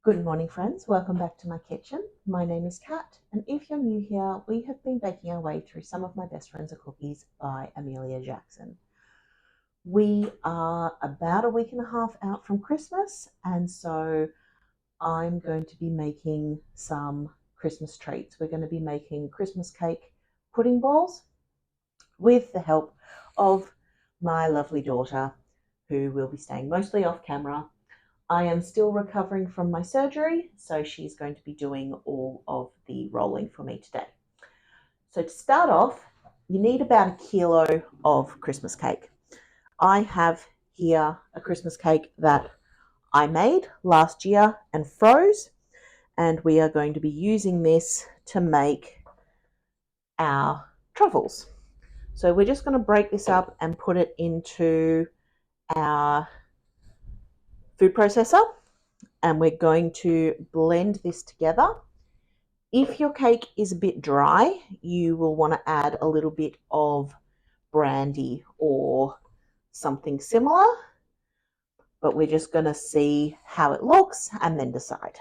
Good morning, friends. Welcome back to my kitchen. My name is Kat, and if you're new here, we have been baking our way through Some of My Best Friends Are Cookies by Amelia Jackson. We are about a week and a half out from Christmas, and so I'm going to be making some Christmas treats. We're going to be making Christmas cake pudding balls with the help of my lovely daughter, who will be staying mostly off camera. I am still recovering from my surgery, so she's going to be doing all of the rolling for me today. So to start off, you need about a kilo of Christmas cake. I have here a Christmas cake that I made last year and froze, and we are going to be using this to make our truffles. So we're just going to break this up and put it into our food processor, and we're going to blend this together. If your cake is a bit dry, you will want to add a little bit of brandy or something similar, but we're just going to see how it looks and then decide.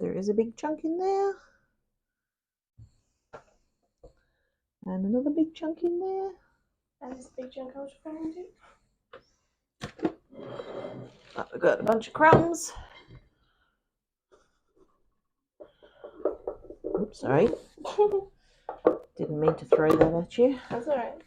There is a big chunk in there. And another big chunk in there. And this big chunk I was referring to. We've got a bunch of crumbs. Oops, sorry. Didn't mean to throw that at you. That's all right.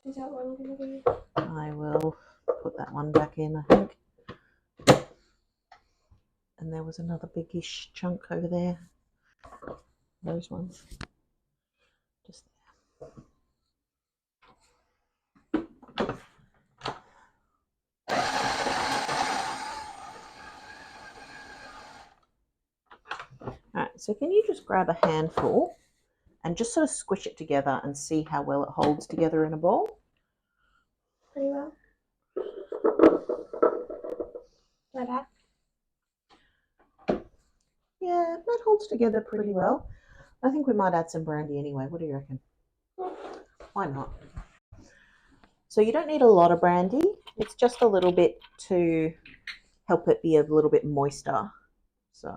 Is that one going to be? I will put that one back in, I think. And there was another biggish chunk over there. Those ones. Just there. Alright, so can you just grab a handful and just sort of squish it together and see how well it holds together in a ball? Pretty well. Like that? Yeah, that holds together pretty well. I think we might add some brandy anyway. What do you reckon? Why not? So you don't need a lot of brandy. It's just a little bit to help it be a little bit moister. So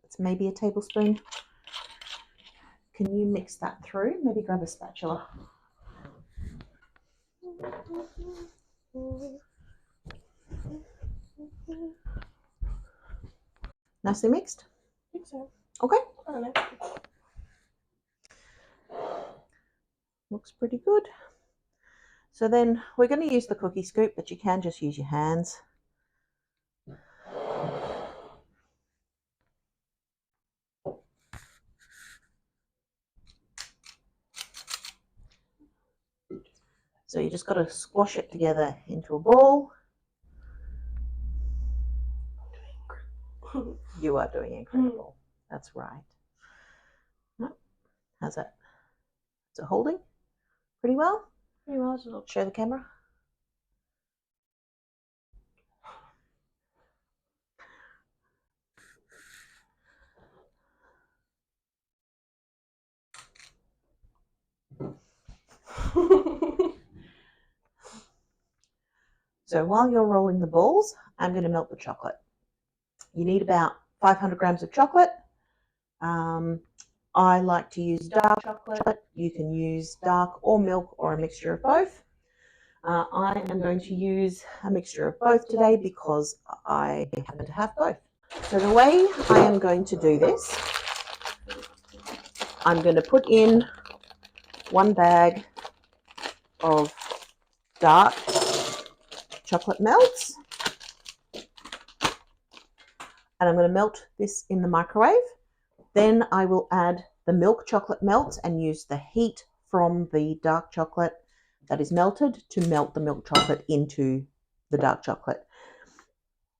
it's maybe a tablespoon. Can you mix that through? Maybe grab a spatula. Nicely mixed? I think so. Okay. I don't know. Looks pretty good. So then we're going to use the cookie scoop, but you can just use your hands. So you just got to squash it together into a ball. You are doing incredible. That's right. How's that? Is it holding pretty well? Pretty well. Just Show the camera. So while you're rolling the balls, I'm going to melt the chocolate. You need about 500 grams of chocolate. I like to use dark chocolate. You can use dark or milk or a mixture of both. I am going to use a mixture of both today because I happen to have both. So the way I am going to do this, I'm going to put in 1 bag of dark chocolate melts, and I'm going to melt this in the microwave. Then I will add the milk chocolate melts and use the heat from the dark chocolate that is melted to melt the milk chocolate into the dark chocolate.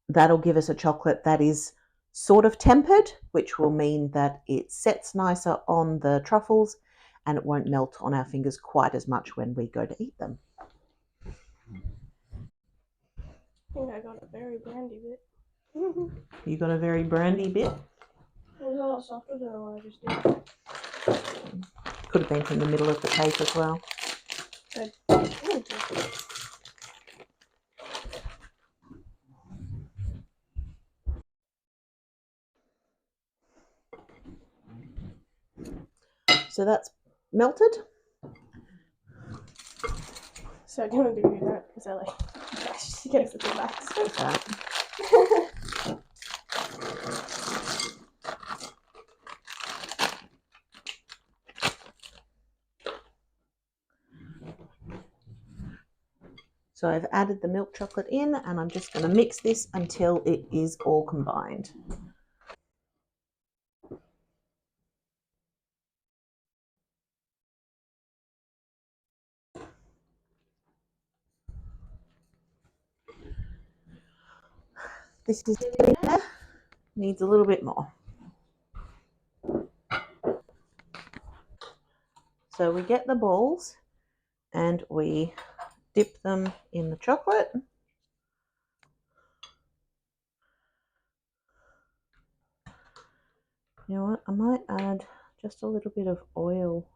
That'll give us a chocolate that is sort of tempered, which will mean that it sets nicer on the truffles and it won't melt on our fingers quite as much when we go to eat them. I think I got a very brandy bit. You got a very brandy bit? It was a lot softer than what I just did. Could have been from the middle of the cake as well. So that's melted. So I'm gonna do that because I like she gets it back. So I've added the milk chocolate in and I'm just going to mix this until it is all combined. This is getting there, needs a little bit more. So we get the balls and we dip them in the chocolate. You know what, I might add just a little bit of oil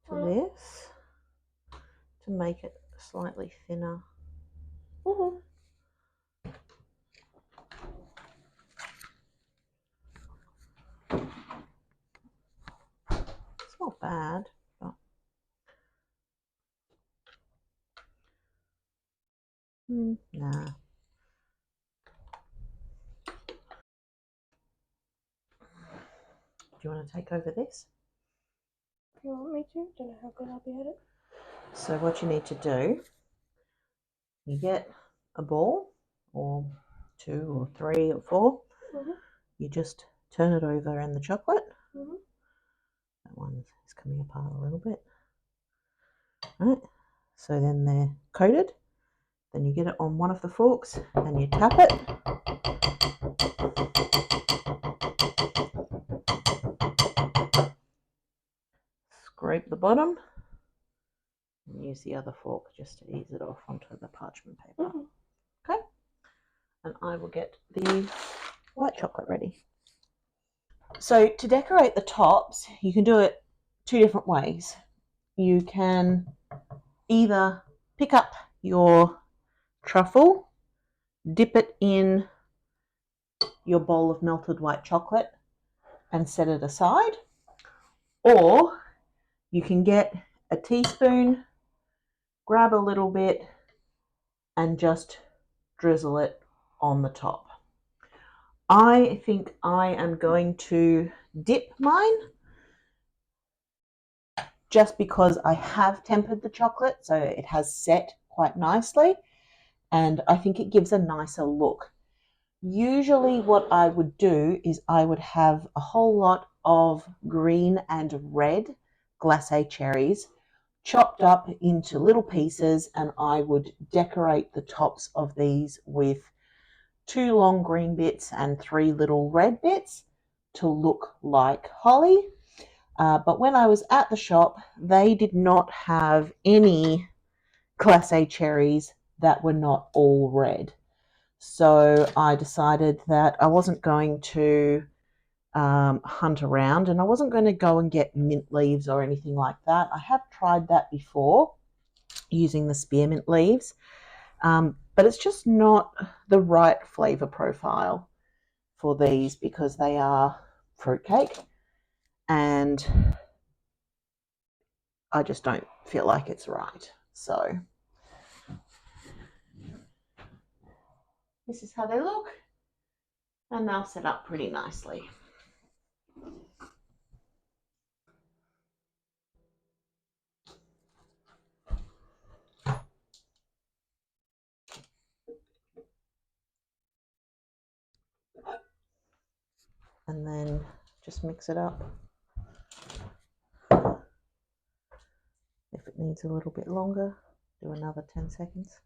to this to make it slightly thinner. It's not bad, but nah. Do you want to take over this? You want me to? Don't know how good I'll be at it. So what you need to do, you get a ball or 2 or 3 or 4. You just turn it over in the chocolate. That one is coming apart a little bit. Right, so then they're coated. Then you get it on one of the forks and you tap it. Scrape the bottom and use the other fork just to ease it off onto the parchment paper. Okay, and I will get the white chocolate ready. So to decorate the tops, you can do it 2 different ways. You can either pick up your truffle, dip it in your bowl of melted white chocolate and set it aside, or you can get a teaspoon, grab a little bit and just drizzle it on the top. I think I am going to dip mine just because I have tempered the chocolate, so it has set quite nicely, and I think it gives a nicer look. Usually what I would do is I would have a whole lot of green and red glacé cherries chopped up into little pieces, and I would decorate the tops of these with 2 long green bits and 3 little red bits to look like holly. But when I was at the shop, they did not have any glacé cherries that were not all red. So I decided that I wasn't going to hunt around, and I wasn't going to go and get mint leaves or anything like that. I have tried that before using the spearmint leaves, but it's just not the right flavor profile for these because they are fruitcake, and I just don't feel like it's right. So This is how they look, and they'll set up pretty nicely. And then just mix it up. If it needs a little bit longer, do another 10 seconds.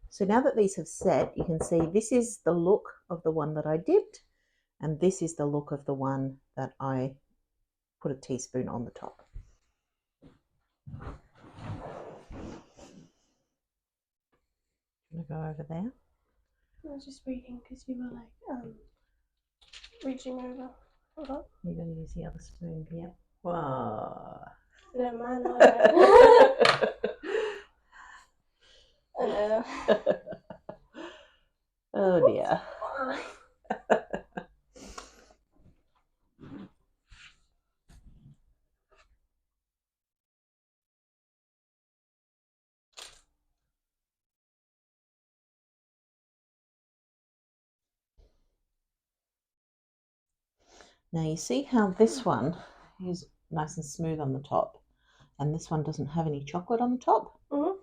So now that these have set, you can see this is the look of the one that I dipped, and this is the look of the one that I put a teaspoon on the top. I'm going to go over there. I was just waiting because you were like reaching over. Hold on. You're going to use the other spoon, yeah. Whoa. No, mine. Oh dear. Now you see how this one is nice and smooth on the top, and this one doesn't have any chocolate on the top? Mm-hmm.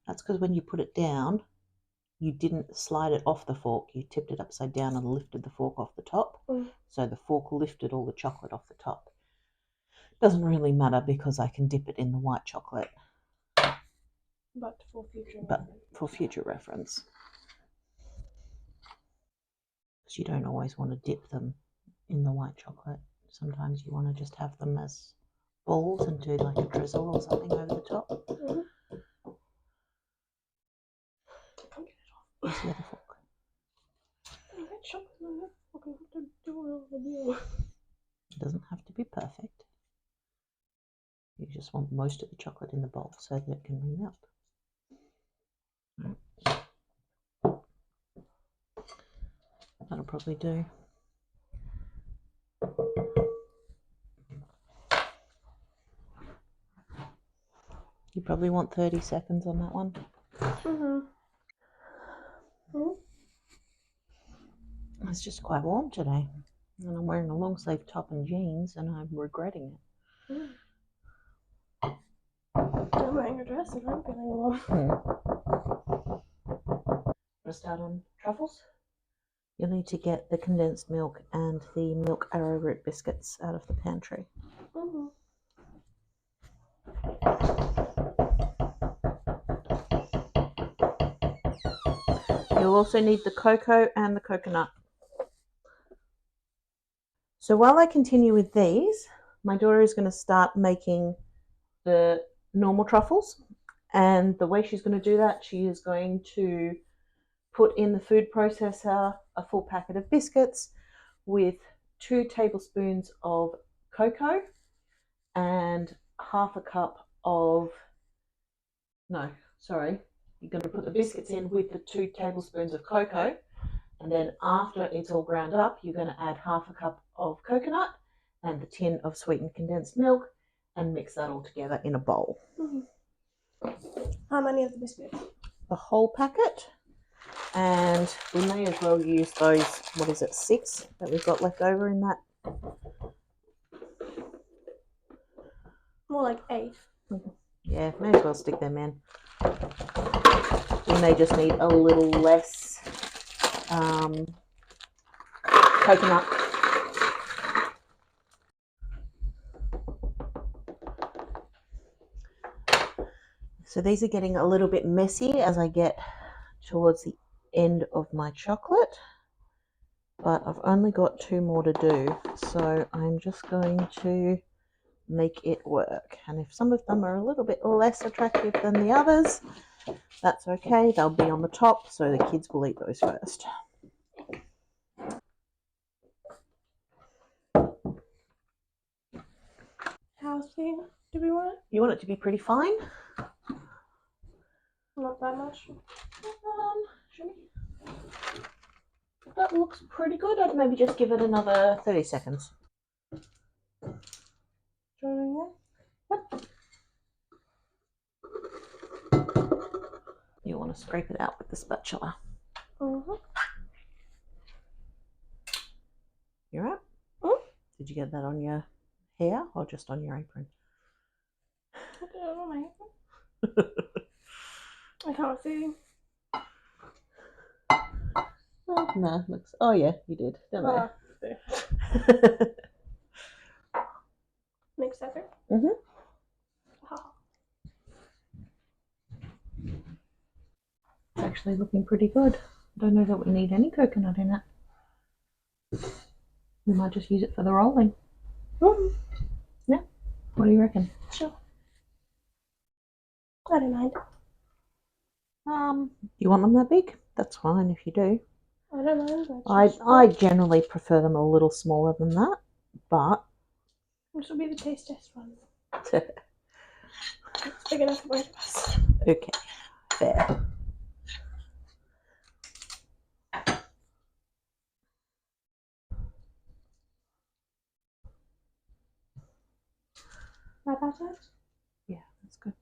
That's because when you put it down, you didn't slide it off the fork. You tipped it upside down and lifted the fork off the top. So the fork lifted all the chocolate off the top. Doesn't really matter because I can dip it in the white chocolate. But for future reference. Because you don't always want to dip them in the white chocolate. Sometimes you want to just have them as balls and do like a drizzle or something over the top. Mm-hmm. Where's the other fork? It doesn't have to be perfect. You just want most of the chocolate in the bowl so that it can remelt. That'll probably do. You probably want 30 seconds on that one. Mm-hmm. It's just quite warm today. And I'm wearing a long sleeve top and jeans and I'm regretting it. I'm wearing a dress and I'm feeling warm. We'll start on truffles. You'll need to get the condensed milk and the milk arrowroot biscuits out of the pantry. Mm-hmm. You'll also need the cocoa and the coconut. So while I continue with these, my daughter is going to start making the normal truffles. And the way she's going to do that, she is going to put in the food processor a full packet of biscuits with 2 tablespoons of cocoa and half a cup of, you're going to put the biscuits in with the 2 tablespoons of cocoa, and then after it's all ground up, you're going to add half a cup of coconut and the tin of sweetened condensed milk and mix that all together in a bowl. Mm-hmm. How many of the biscuits? The whole packet, and we may as well use those, 6 that we've got left over in that. More like 8. Yeah, may as well stick them in. We may just need a little less coconut. So these are getting a little bit messy as I get towards the end of my chocolate, but I've only got 2 more to do, so I'm just going to make it work. And if some of them are a little bit less attractive than the others, that's okay. They'll be on the top, so the kids will eat those first. How thin do we want it? You want it to be pretty fine. Not that much. Should we? That looks pretty good. I'd maybe just give it another 30 seconds. Joining there? You want to scrape it out with the spatula. You right? Did you get that on your hair or just on your apron? I did it on my apron. I can't see. Oh, no, looks. Oh yeah, you did. Don't I? Mix that through? Mhm. Oh. It's actually looking pretty good. I don't know that we need any coconut in it. We might just use it for the rolling. Yeah. What do you reckon? Sure. I don't mind. You want them that big? That's fine if you do. I don't mind. I generally prefer them a little smaller than that, but this will be the taste test one. It's big enough for both of us. Okay, fair. Like that size? Yeah, that's good.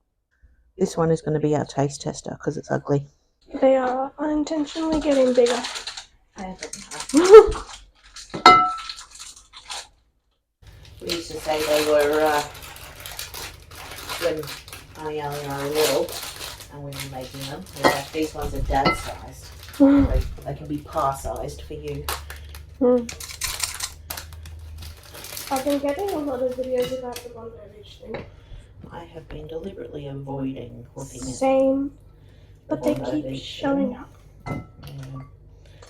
This one is going to be our taste tester because it's ugly. They are unintentionally getting bigger. We used to say they were when Ariel and I were little and we were making them. We were like, these ones are dad sized. They can be par sized for you. I've been getting a lot of videos about the Bondi Beach thing. I have been deliberately avoiding looking at Same, but they Bondi keep Beach showing up. thing.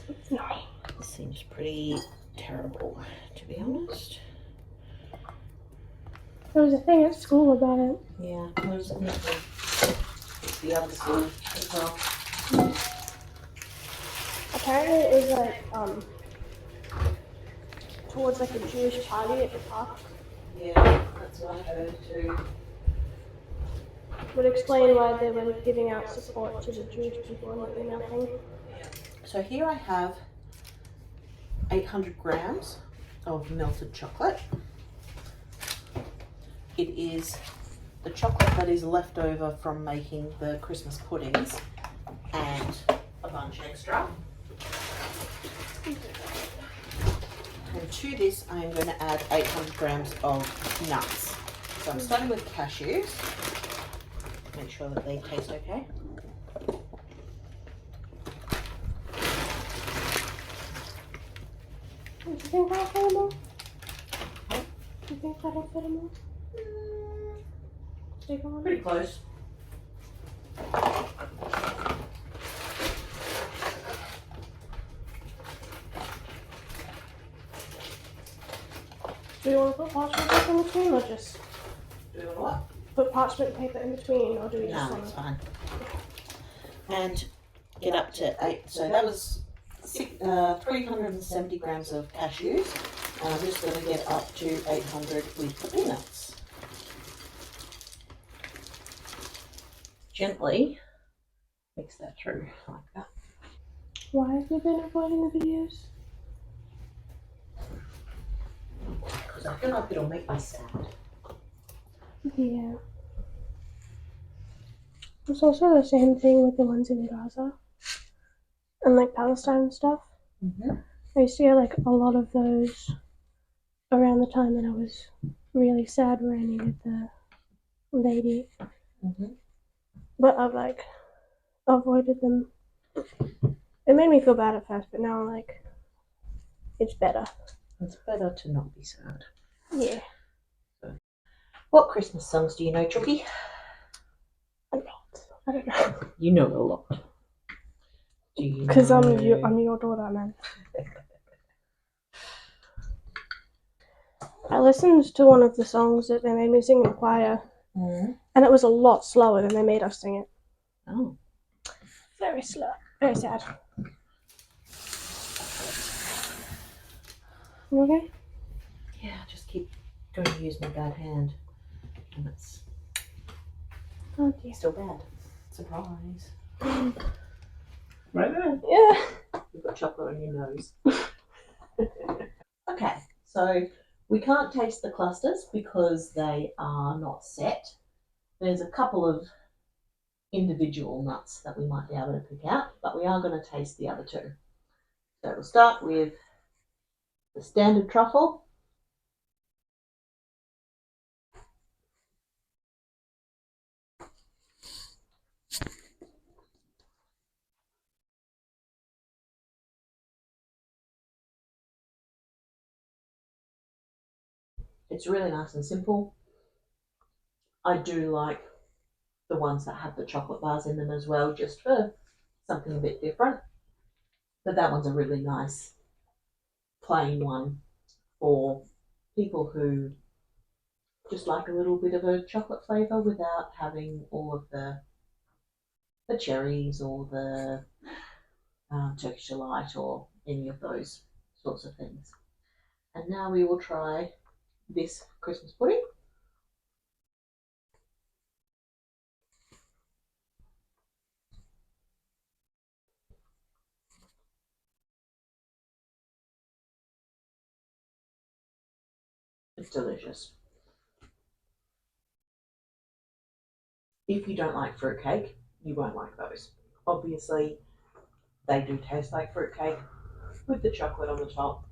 It's annoying. It seems pretty terrible, to be honest. There was a thing at school about it. Yeah, there was the other school as well. Apparently it was like towards like a Jewish party at the park. Yeah, that's what I heard too. Would explain why they were giving out support to the Jewish people in the email thing. So here I have 800 grams of melted chocolate. It is the chocolate that is left over from making the Christmas puddings and a bunch extra. And to this I am going to add 800 grams of nuts. So I'm starting with cashews. Make sure that they taste okay. Do you think that'll fit them all? Do you think that'll fit them all? Pretty close. Do you want to put parchment paper in between or just Do what? put parchment paper in between or do we just No, want it's to? fine. And get up to 8. So that was 370 grams of cashews. And I'm just going to get up to 800 with the peanuts. Gently mix that through like that. Why have you been avoiding the videos? Because I feel like it'll make me sad. Yeah. It's also the same thing with the ones in Gaza and like Palestine and stuff. I used to get like a lot of those around the time that I was really sad where I needed the lady. But I've like avoided them. It made me feel bad at first, but now I'm like, it's better. It's better to not be sad. Yeah. What Christmas songs do you know, Chucky? A lot. I don't know. You know a lot. Do you Because know... I'm your daughter, man. I listened to one of the songs that they made me sing in choir, and it was a lot slower than they made us sing it. Oh. Very slow. Very sad. You okay? Yeah, I just keep going to use my bad hand. And it's Oh dear. still bad. Surprise. Right there. Yeah. You've got chocolate on your nose. Okay, so we can't taste the clusters because they are not set. There's a couple of individual nuts that we might be able to pick out, but we are going to taste the other two. So we'll start with the standard truffle. It's really nice and simple. I do like the ones that have the chocolate bars in them as well, just for something a bit different. But that one's a really nice plain one for people who just like a little bit of a chocolate flavour without having all of the cherries or the Turkish delight or any of those sorts of things. And now we will try this Christmas pudding. It's delicious. If you don't like fruitcake, you won't like those. Obviously, they do taste like fruitcake with the chocolate on the top.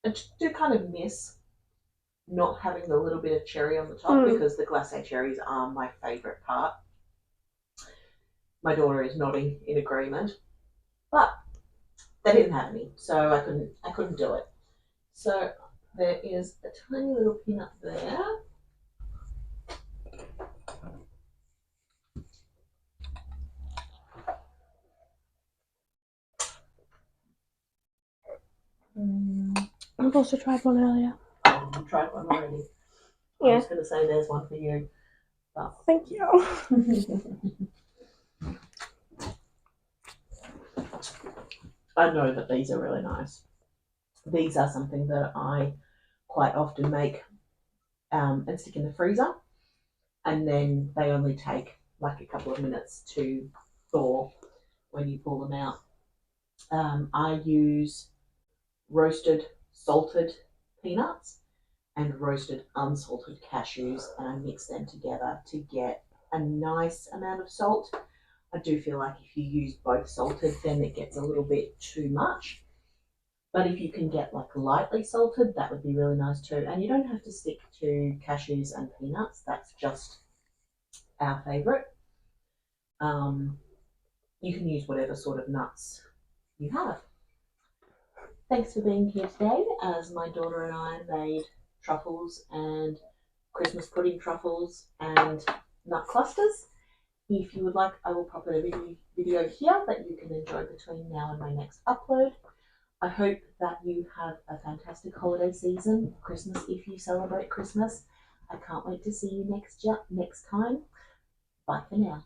I do kind of miss not having the little bit of cherry on the top because the glacé cherries are my favourite part. My daughter is nodding in agreement, but they didn't have any, so I couldn't do it. So there is a tiny little peanut there. I've also tried one earlier. Oh, you tried one already. Yeah. I was going to say there's one for you. But... Thank you. I know that these are really nice. These are something that I quite often make and stick in the freezer, and then they only take like a couple of minutes to thaw when you pull them out. I use roasted salted peanuts and roasted unsalted cashews, and I mix them together to get a nice amount of salt. I do feel like if you use both salted, then it gets a little bit too much. But if you can get like lightly salted, that would be really nice too. And you don't have to stick to cashews and peanuts. That's just our favourite. You can use whatever sort of nuts you have. Thanks for being here today as my daughter and I made truffles and Christmas pudding truffles and nut clusters. If you would like, I will pop a video here that you can enjoy between now and my next upload. I hope that you have a fantastic holiday season, Christmas if you celebrate Christmas. I can't wait to see you next time. Bye for now.